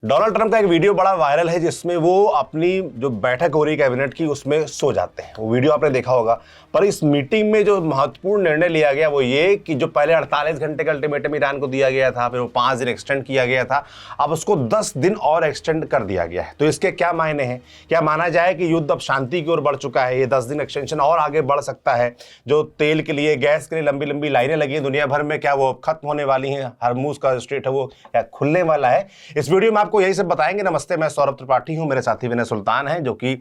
Donald Trump का एक video बड़ा वायरल है जिसमें वो अपनी जो बैठक हो रही कैबिनेट की उसमें सो जाते हैं। वो वीडियो आपने देखा होगा। पर इस मीटिंग में जो महत्वपूर्ण निर्णय लिया गया वो ये कि जो पहले 48 घंटे का अल्टीमेटम ईरान को दिया गया था, फिर वो 5 दिन एक्सटेंड किया गया था, अब उसको 10 दिन और एक्सटेंड कर दिया गया है। तो इसके क्या मायने हैं? क्या माना जाए कि युद्ध अब शांति की ओर बढ़ चुका है? ये 10 दिन एक्सटेंशन और आगे बढ़ सकता है? जो तेल के लिए, गैस के लिए लंबी लंबी लाइनें लगी हैं दुनिया भर में, क्या वो खत्म होने वाली हैं? हरमुज का स्ट्रेट है वो क्या खुलने वाला है? इस वीडियो में आपको यही सब बताएंगे। नमस्ते, मैं सौरभ त्रिपाठी हूं, मेरे साथी विनय सुल्तान हैं, जो कि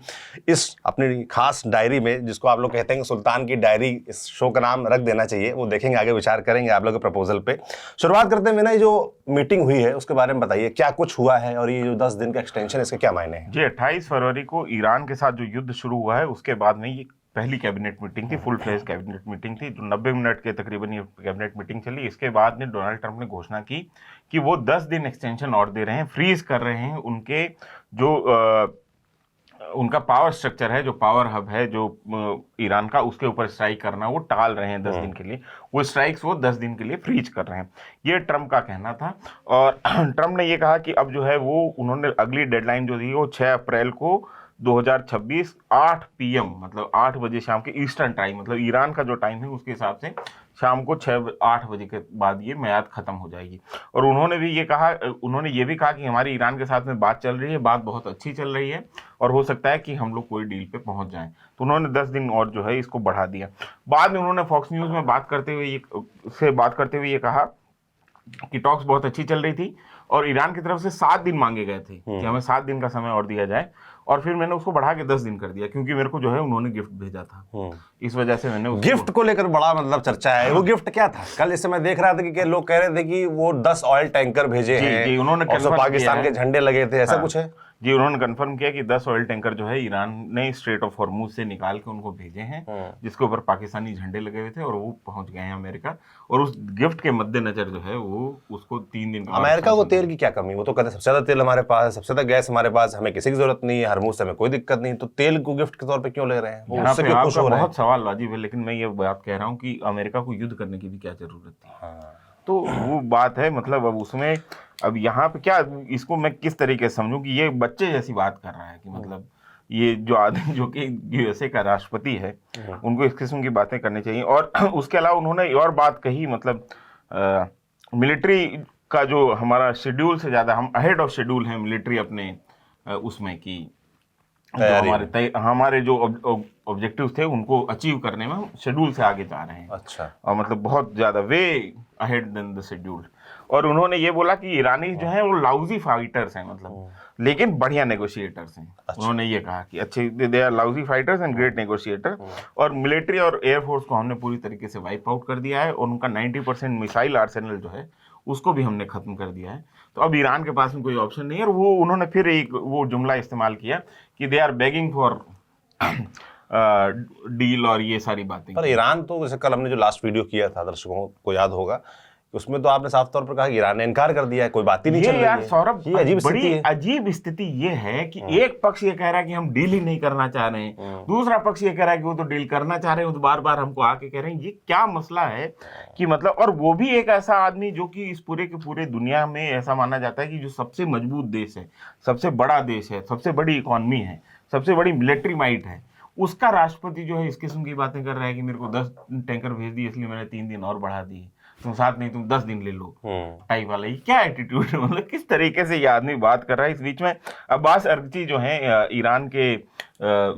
इस अपनी खास डायरी में, जिसको आप लोग कहते हैं सुल्तान की डायरी, इस शो का नाम रख देना चाहिए, वो देखेंगे, आगे विचार करेंगे आप लोग के प्रपोजल पे। शुरुआत करते हैं विनय, जो मीटिंग हुई है उसके बारे में बताइए, क्या कुछ हुआ है और ये जो 10 दिन का एक्सटेंशन, इसके क्या मायने हैं? जी, 28 फरवरी को ईरान के साथ जो युद्ध शुरू हुआ है उसके बाद में ये पहली कैबिनेट मीटिंग थी, फुल फ्लेज कैबिनेट मीटिंग थी, जो 90 मिनट के तकरीबन ये कैबिनेट मीटिंग चली। इसके बाद में डोनाल्ड ट्रंप ने घोषणा की कि वो 10 दिन एक्सटेंशन और दे रहे हैं, फ्रीज कर रहे हैं उनके जो उनका पावर स्ट्रक्चर है, जो पावर हब है जो ईरान का, उसके ऊपर स्ट्राइक करना वो टाल रहे हैं 10 दिन के लिए। वो स्ट्राइक्स वो 10 दिन के लिए फ्रीज कर रहे हैं, ये ट्रंप का कहना था। और ट्रंप ने ये कहा कि अब जो है वो उन्होंने अगली डेडलाइन जो दी वो 6 अप्रैल को 2026 8 PM, मतलब 8 बजे शाम के ईस्टर्न टाइम, मतलब ईरान का जो टाइम है उसके हिसाब से शाम को 8 बजे के बाद ये म्याद खत्म हो जाएगी। और उन्होंने ये भी कहा कि हमारी ईरान के साथ में बात चल रही है, बात बहुत अच्छी चल रही है और हो सकता है कि हम लोग कोई डील पे पहुंच जाएं। तो उन्होंने 10 दिन और जो है इसको बढ़ा दिया। बाद में उन्होंने फॉक्स न्यूज़ में बात करते हुए ये कहा कि टॉक्स बहुत अच्छी चल रही थी और ईरान की तरफ से 7 दिन मांगे गए थे कि हमें 7 दिन का समय और दिया जाए, और फिर मैंने उसको बढ़ा के 10 दिन कर दिया क्योंकि मेरे को जो है उन्होंने गिफ्ट भेजा था। इस वजह से मैंने गिफ्ट को लेकर बड़ा मतलब चर्चा है। वो गिफ्ट क्या था? कल इस समय देख रहा था कि लोग कह रहे थे कि वो 10 ऑयल टैंकर भेजे हैं। जी, उन्होंने और पाकिस्तान के झंडे लगे थे, ऐसा कुछ है? जी, उन्होंने कंफर्म किया कि 10 ऑयल टैंकर जो है ईरान ने स्ट्रेट ऑफ हॉर्मुज से निकाल के उनको भेजे हैं, जिसके ऊपर पाकिस्तानी झंडे लगे हुए थे, और वो पहुंच गए हैं अमेरिका। और उस गिफ्ट के मद्देनजर जो है वो उसको 3 दिन अमेरिका को तेल की क्या कमी? वो तो कहते सबसे ज्यादा तेल हमारे पास है, सबसे ज्यादा गैस हमारे पास, हमें किसी की जरूरत नहीं है, हरमुज से हमें कोई दिक्कत नहीं, तो तेल को गिफ्ट के तौर पे क्यों ले रहे हैं? यहाँ पे आपका बहुत सवाल वाजिब है, लेकिन मैं ये बात कह रहा हूँ कि अमेरिका को युद्ध करने की भी क्या जरूरत थी? तो वो बात है, मतलब अब उसमें अब यहाँ पे क्या, इसको मैं किस तरीके से समझूं कि ये बच्चे जैसी बात कर रहा है कि मतलब ये जो आदमी जो कि USA का राष्ट्रपति है, उनको इस किस्म की बातें करनी चाहिए। और उसके अलावा उन्होंने और बात कही, मतलब मिलिट्री का जो हमारा शेड्यूल से ज़्यादा हम अहेड ऑफ शेड्यूल हैं मिलिट्री अपने उसमें की हमारे जो ऑब्जेक्टिव्स थे उनको अचीव करने में हम शेड्यूल से आगे जा रहे हैं। अच्छा। और मतलब बहुत ज़्यादा way ahead than the schedule. और उन्होंने ये बोला कि ईरानी जो है वो लाउजी फाइटर्स हैं, मतलब लेकिन बढ़िया नेगोशिएटर्स हैं। अच्छा। उन्होंने ये कहा कि अच्छे, they are lousy fighters and great negotiator. और मिलिट्री और एयरफोर्स को हमने पूरी तरीके से वाइप आउट कर दिया है और उनका 90% मिसाइल आर्सेनल जो है उसको भी हमने खत्म कर दिया है। तो अब ईरान के पास में कोई ऑप्शन नहीं है। और वो उन्होंने फिर एक वो जुमला इस्तेमाल किया कि they are begging for deal और ये सारी बातें। पर ईरान तो, जैसे कल हमने जो लास्ट वीडियो किया था, दर्शकों को याद होगा, उसमें तो आपने साफ तौर पर कहा कि ईरान ने इनकार कर दिया है, कोई बात ही नहीं चल रही है। यार सौरभ, बड़ी अजीब स्थिति ये है कि एक पक्ष ये कह रहा है कि हम डील ही नहीं करना चाह रहे हैं, दूसरा पक्ष ये कह रहा है कि वो तो डील करना चाह रहे हैं, तो बार बार हमको आके कह रहे हैं। ये क्या मसला है कि मतलब, और वो भी एक ऐसा आदमी जो कि इस पूरे के पूरे दुनिया में ऐसा माना जाता है कि जो सबसे मजबूत देश है, सबसे बड़ा देश है, सबसे बड़ी इकोनॉमी है, सबसे बड़ी मिलिट्री माइट है, उसका राष्ट्रपति जो है इस किस्म की बातें कर रहा है कि मेरे को 10 टैंकर भेज दिए इसलिए मैंने 3 दिन और बढ़ा दिए, तुम 7 नहीं तुम 10 दिन ले लो टाइप वाला। ये क्या एटीट्यूड है? मतलब किस तरीके से ये आदमी बात कर रहा है। इस बीच में अब्बास अरगची जो है ईरान के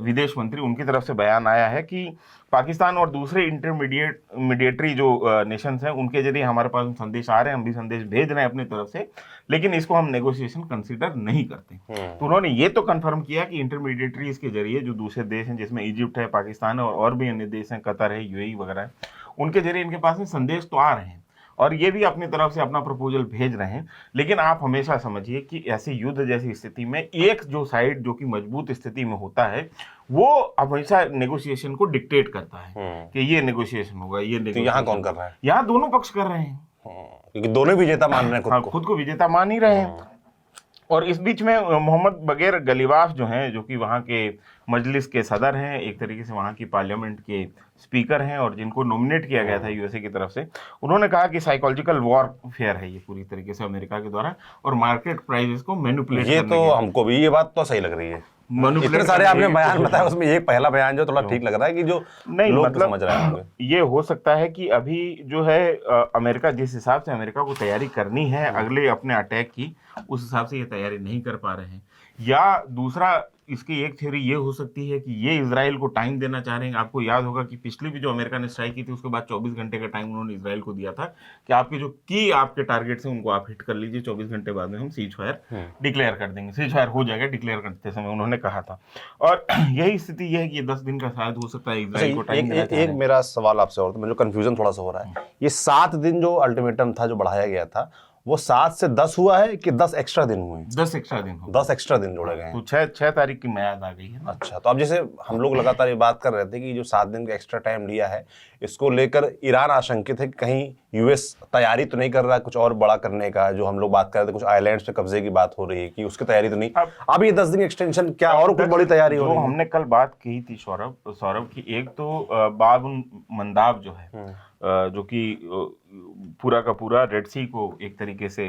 विदेश मंत्री, उनकी तरफ से बयान आया है कि पाकिस्तान और दूसरे मीडिएटरी जो नेशंस हैं उनके जरिए हमारे पास संदेश आ रहे हैं, हम भी संदेश भेज रहे हैं अपनी तरफ से, लेकिन इसको हम नेगोशिएशन कंसीडर नहीं करते। तो उन्होंने ये तो कंफर्म किया कि इंटरमीडिएटरीज के जरिए जो दूसरे देश हैं, जिसमें इजिप्ट है, पाकिस्तान है और भी अन्य देश हैं, कतर है, UAE वगैरह है, उनके जरिए इनके पास में संदेश तो आ रहे हैं और ये भी अपनी तरफ से अपना प्रपोजल भेज रहे हैं। लेकिन आप हमेशा समझिए कि ऐसे युद्ध जैसी स्थिति में एक जो साइड जो कि मजबूत स्थिति में होता है वो हमेशा नेगोशिएशन को डिक्टेट करता है कि ये नेगोशिएशन होगा, ये तो यहाँ कौन कर रहा है? यहाँ दोनों पक्ष कर रहे हैं, क्योंकि दोनों विजेता मान रहे हैं, खुद को विजेता मान ही रहे हैं। और इस बीच में मोहम्मद बगैर गलीवाफ जो हैं, जो कि वहाँ के मजलिस के सदर हैं, एक तरीके से वहाँ की पार्लियामेंट के स्पीकर हैं और जिनको नॉमिनेट किया गया था यूएसए की तरफ से, उन्होंने कहा कि साइकोलॉजिकल वॉरफेयर है ये पूरी तरीके से अमेरिका के द्वारा और मार्केट प्राइसेस को मैनिपुलेट ये तो हमको भी ये बात तो सही लग रही है। इतने सारे आपने बयान बताया, उसमें एक पहला बयान जो थोड़ा ठीक लग रहा है कि जो नहीं लोग मतलब समझ रहे होंगे। ये हो सकता है कि अभी जो है अमेरिका जिस हिसाब से अमेरिका को तैयारी करनी है अगले अपने अटैक की, उस हिसाब से ये तैयारी नहीं कर पा रहे हैं। या दूसरा इसकी एक थ्योरी ये हो सकती है कि ये इजराइल को टाइम देना चाह रहे हैं। आपको याद होगा कि पिछली भी जो अमेरिका ने स्ट्राइक की थी उसके बाद 24 घंटे का टाइम उन्होंने इजराइल को दिया था कि आपके जो आपके टारगेट्स हैं उनको आप हिट कर लीजिए, 24 घंटे बाद में हम सीज फायर डिक्लेयर कर देंगे। सीज फायर हो जाएगा डिक्लेयर करते समय उन्होंने कहा था। और यही स्थिति ये है कि ये 10 दिन का शायद हो सकता है इजराइल को टाइम देना चाह रहे हैं। एक मेरा सवाल आपसे और, तो मुझे कंफ्यूजन थोड़ा सा हो रहा है, ये 7 दिन जो अल्टीमेटम था जो बढ़ाया गया था वो 7 से 10 हुआ है कि 10 एक्स्ट्रा दिन हुए? 10 एक्स्ट्रा दिन हो, 10 एक्स्ट्रा दिन जोड़े गए हैं। तो 6 तारीख की मियाद आ गई है। अच्छा, तो अब जैसे हम लोग लगातार ये बात कर रहे थे कि जो 7 दिन का एक्स्ट्रा टाइम लिया है, इसको लेकर ईरान आशंकित है कि कहीं यूएस तैयारी तो नहीं कर रहा है कुछ और बड़ा करने का। जो हम लोग बात कर रहे थे कुछ आइलैंड्स पे कब्जे की बात हो रही है कि उसकी तैयारी तो नहीं। अब ये 10 दिन एक्सटेंशन क्या और कुछ बड़ी तैयारी हो रही है? हमने कल बात की थी सौरभ की, एक तो बाब मंदाब जो है जो कि पूरा का पूरा रेड सी को एक तरीके से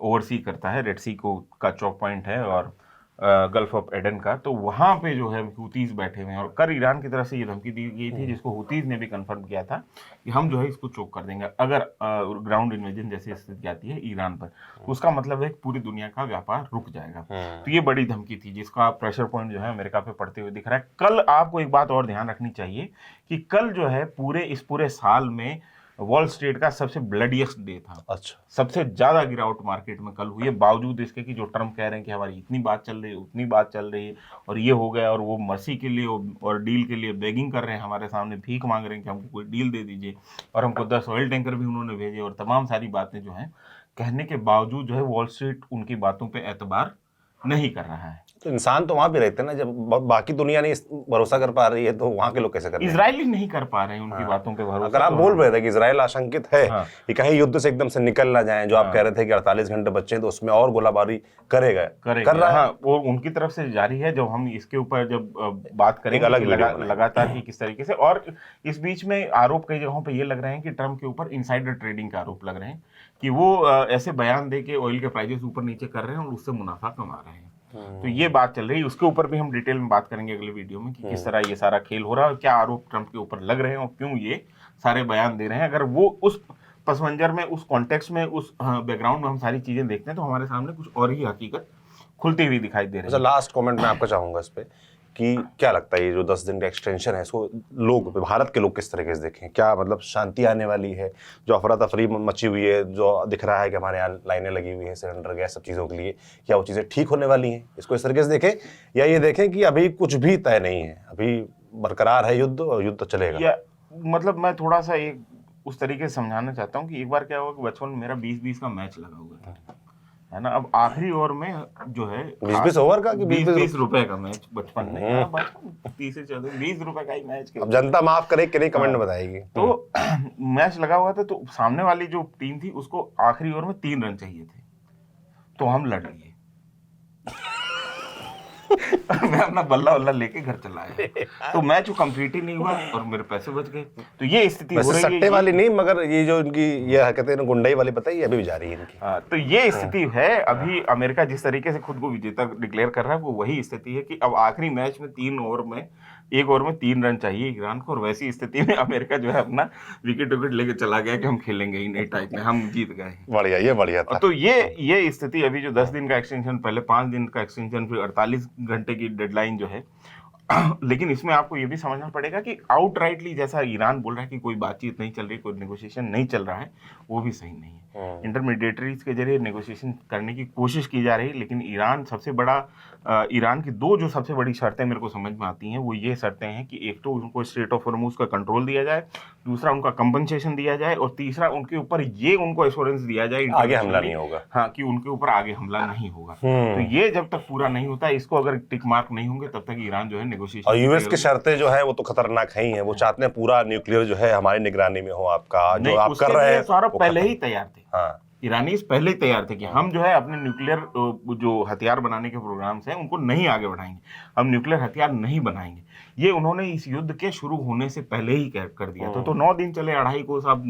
ओवरसी करता है, रेड सी को का चौक पॉइंट है और गल्फ ऑफ एडन का, तो वहाँ पे जो है हुतीज बैठे हुए हैं। और कल ईरान की तरफ से ये धमकी दी गई थी जिसको हुतीज ने भी कंफर्म किया था कि हम जो है इसको चोक कर देंगे अगर ग्राउंड इन्वेजन जैसी स्थिति आती है ईरान पर, तो उसका मतलब है कि पूरी दुनिया का व्यापार रुक जाएगा। तो ये बड़ी धमकी थी जिसका प्रेशर पॉइंट जो है अमेरिका पे पड़ते हुए दिख रहा है। कल आपको एक बात और ध्यान रखनी चाहिए कि कल जो है इस पूरे साल में वॉल स्ट्रीट का सबसे ब्लडिएस्ट डे था। अच्छा, सबसे ज्यादा गिरावट मार्केट में कल हुई है, बावजूद इसके कि जो ट्रम्प कह रहे हैं कि हमारी इतनी बात चल रही है उतनी बात चल रही है और ये हो गया, और वो मर्सी के लिए और डील के लिए बेगिंग कर रहे हैं, हमारे सामने भीख मांग रहे हैं कि हमको कोई डील दे दीजिए, और हमको 10 ऑयल टैंकर भी उन्होंने भेजे और तमाम सारी बातें जो हैं कहने के बावजूद जो है वॉल स्ट्रीट उनकी बातों पर एतबार नहीं कर रहा है। तो इंसान तो वहां भी रहते हैं ना, जब बाकी दुनिया नहीं भरोसा कर पा रही है तो वहां के लोग कैसे कर रहे हैं? इजरायली नहीं कर पा रहे हैं उनकी बातों पे भरोसा। अगर आप बोल रहे थे कि इजराइल आशंकित है कि कहीं युद्ध से एकदम से निकल ना जाए, जो आप कह रहे थे कि 48 घंटे बचे तो उसमें और गोलाबारी कर रहा है, वो उनकी तरफ से जारी है। जब हम इसके ऊपर जब बात करेंगे लगातार किस तरीके से, और इस बीच में आरोप कई जगहों पे ये लग रहे हैं कि ट्रम्प के ऊपर इनसाइडर ट्रेडिंग का आरोप लग रहे हैं कि वो ऐसे बयान दे के ऑयल के प्राइसेस ऊपर नीचे कर रहे हैं और उससे मुनाफा कमा रहे हैं। तो ये बात चल रही है, उसके ऊपर भी हम डिटेल में बात करेंगे अगले वीडियो में कि किस तरह ये सारा खेल हो रहा है और क्या आरोप ट्रम्प के ऊपर लग रहे हैं और क्यों ये सारे बयान दे रहे हैं। अगर वो उस पस मंजर में, उस कॉन्टेक्स्ट में, उस बैकग्राउंड में हम सारी चीजें देखते हैं तो हमारे सामने कुछ और ही हकीकत खुलती हुई दिखाई दे रही है। लास्ट कमेंट मैं आपका चाहूंगा इस पे कि क्या लगता है ये जो 10 दिन का एक्सटेंशन है इसको लोग, भारत के लोग किस तरीके से देखें? क्या मतलब शांति आने वाली है? जो अफरा तफरी मची हुई है, जो दिख रहा है कि हमारे यहाँ लाइनें लगी हुई है सिलेंडर गैस सब चीज़ों के लिए, क्या वो चीज़ें ठीक होने वाली हैं? इसको इस तरीके से देखें या ये देखें कि अभी कुछ भी तय नहीं है, अभी बरकरार है युद्ध और युद्ध चलेगा? या मतलब मैं थोड़ा सा एक उस तरीके से समझाना चाहता हूँ कि एक बार क्या हुआ कि बचपन में मेरा 20-20 का मैच लगा हुआ था, है ना। अब आखिरी ओवर में जो है 20-20 ओवर का कि 20-20 रुपए का मैच बचपन में, 30 से 20 रुपए का ही मैच। अब जनता माफ करे कि नहीं कमेंट में बताएगी। तो मैच लगा हुआ था, तो सामने वाली जो टीम थी उसको आखिरी ओवर में 3 रन चाहिए थे, तो हम लड़ लिए। मैं अपना बल्ला वल्ला लेके घर चला आया, तो मैच कंप्लीट ही नहीं हुआ और मेरे पैसे बच गए। तो ये स्थिति हो रही है, सट्टे वाली नहीं, मगर ये जो इनकी ये हरकतें ना गुंडाई वाली पता है, अभी भी जारी है इनकी। तो ये स्थिति है। अभी अमेरिका जिस तरीके से खुद को विजेता डिक्लेयर कर रहा है वो वही स्थिति है कि अब आखिरी मैच में 1 ओवर में 3 रन चाहिए ईरान को, और वैसी स्थिति में अमेरिका जो है अपना विकेट लेके चला गया कि हम खेलेंगे ही नहीं टाइप में, हम जीत गए। बढ़िया, ये बढ़िया था। तो ये स्थिति अभी जो 10 दिन का एक्सटेंशन, पहले 5 दिन का एक्सटेंशन, फिर 48 घंटे की डेडलाइन जो है। लेकिन इसमें आपको ये भी समझना पड़ेगा कि आउटराइटली जैसा ईरान बोल रहा है कि कोई बातचीत नहीं चल रही, कोई नेगोशिएशन नहीं चल रहा है, वो भी सही नहीं है। इंटरमीडिएटरीज के जरिए नेगोशिएशन करने की कोशिश की जा रही है, लेकिन ईरान सबसे बड़ा ईरान की 2 जो सबसे बड़ी शर्तें मेरे को समझ में आती हैं वो ये शर्तें हैं कि एक तो उनको स्ट्रेट ऑफ हॉर्मुज का कंट्रोल दिया जाए, दूसरा उनका कंपनसेशन दिया जाए, और तीसरा उनके ऊपर ये उनको एश्योरेंस दिया जाए आगे हमला नहीं होगा। हाँ, कि उनके ऊपर आगे हमला नहीं होगा। तो ये जब तक पूरा नहीं होता, इसको अगर टिक मार्क नहीं होंगे तब तक ईरान जो है नेगोशिएशन। और यूएस की शर्तें जो है वो तो खतरनाक है ही है, वो चाहते हैं पूरा न्यूक्लियर जो है हमारी निगरानी में हो, आपका जो आप कर रहे हैं पहले ही तैयार थे। हाँ, ईरानीज पहले ही तैयार थे कि हम जो है अपने न्यूक्लियर जो हथियार बनाने के प्रोग्राम्स हैं उनको नहीं आगे बढ़ाएंगे, हम न्यूक्लियर हथियार नहीं बनाएंगे। ये उन्होंने इस युद्ध के शुरू होने से पहले ही कर दिया था। तो 9 दिन चले, 2.5 कोस, अब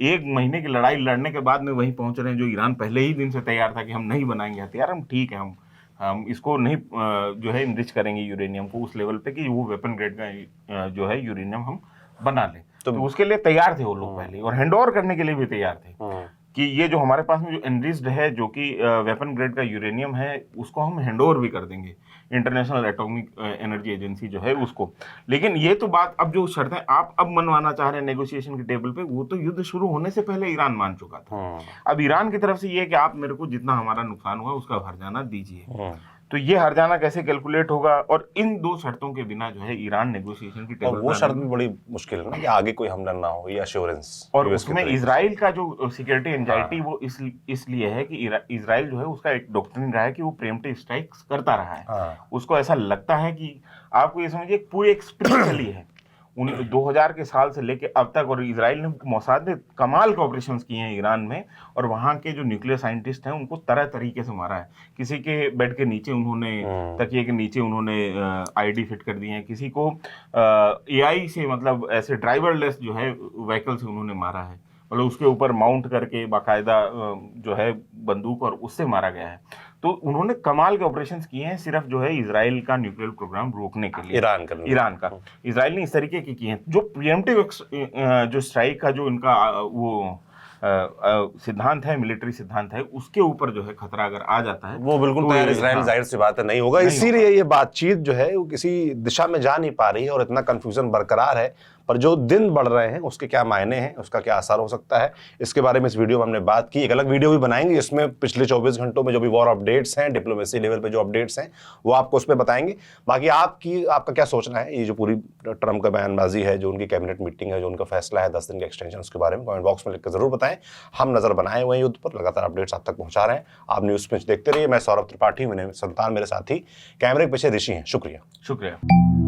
1 महीने की लड़ाई लड़ने के बाद में वहीं पहुंच रहे हैं जो ईरान पहले ही दिन से तैयार था कि हम नहीं बनाएंगे हथियार, हम ठीक है, हम इसको नहीं जो है इनरिच करेंगे यूरेनियम को उस लेवल पे कि वो वेपन ग्रेड का जो है यूरेनियम हम बना लें। तो उसके लिए तैयार थे वो लोग पहले, और हैंड ओवर करने के लिए भी तैयार थे कि ये जो हमारे पास में जो एनरिच्ड है, जो कि वेपन ग्रेड का यूरेनियम है, उसको हम हैंड ओवर भी कर देंगे इंटरनेशनल एटॉमिक एनर्जी एजेंसी जो है उसको। लेकिन ये तो बात, अब जो शर्तें आप अब मनवाना चाह रहे हैं नेगोशिएशन के टेबल पे, वो तो युद्ध शुरू होने से पहले ईरान मान चुका था। अब ईरान की तरफ से ये कि आप मेरे को जितना हमारा नुकसान हुआ उसका हर्जाना दीजिए। तो ये हर्जाना कैसे कैलकुलेट होगा, और इन 2 शर्तों के बिना जो है ईरान नेगोशिएशन की टेबल, वो शर्त भी बड़ी मुश्किल है ना कि आगे कोई हमला ना हो, ये अश्योरेंस। और उसमें इजराइल का जो सिक्योरिटी एंजाइटी वो इसलिए है कि इजराइल जो है उसका एक डॉक्ट्रिन रहा है कि वो प्रीएम्प्टिव स्ट्राइक्स करता रहा है। उसको ऐसा लगता है कि आपको ये समझिए पूरी एक स्ट्रिक्ट चली है 2000 के साल से लेके अब तक, और इजराइल ने, मोसाद ने कमाल के ऑपरेशंस किए हैं ईरान में, और वहाँ के जो न्यूक्लियर साइंटिस्ट हैं उनको तरह तरीके से मारा है। किसी के बेड के नीचे उन्होंने, तकिए के नीचे उन्होंने आईडी फिट कर दिए हैं, किसी को एआई से, मतलब ऐसे ड्राइवरलेस जो है व्हीकल से उन्होंने मारा है, मतलब उसके ऊपर माउंट करके बाकायदा जो है बंदूक, और उससे मारा गया है। तो उन्होंने कमाल के ऑपरेशंस किए हैं सिर्फ जो है इजराइल का न्यूक्लियर प्रोग्राम रोकने के लिए। ईरान का इजराइल ने इस तरीके के किए हैं। जो प्रीएम्प्टिव जो स्ट्राइक का जो इनका वो सिद्धांत है, मिलिट्री सिद्धांत है, उसके ऊपर जो है खतरा अगर आ जाता है वो बिल्कुल तैयार इजराइल, जाहिर सी बात है, नहीं होगा। इसीलिए ये बातचीत जो है वो किसी दिशा में जा नहीं पा रही है और इतना कंफ्यूजन बरकरार है। पर जो दिन बढ़ रहे हैं उसके क्या मायने हैं, उसका क्या असर हो सकता है, इसके बारे में इस वीडियो में हमने बात की। एक अलग वीडियो भी बनाएंगे जिसमें पिछले 24 घंटों में जो भी वॉर अपडेट्स हैं, डिप्लोमेसी लेवल पे जो अपडेट्स हैं, वो आपको उस पर बताएंगे। बाकी आपका क्या सोचना है, ये जो पूरी ट्रम्प का बयानबाजी है, जो उनकी कैबिनेट मीटिंग है, जो उनका फैसला है 10 दिन के एक्सटेंशन, उसके बारे में कमेंट बॉक्स में लिखकर जरूर बताएं। हम नजर बनाए हुए युद्ध पर, लगातार अपडेट्स आप तक पहुंचा रहे हैं। आप न्यूज़ पिंच देखते रहिए। मैं सौरभ त्रिपाठी, मेरे संतान, मेरे साथी कैमरे के पीछे ऋषि हैं। शुक्रिया।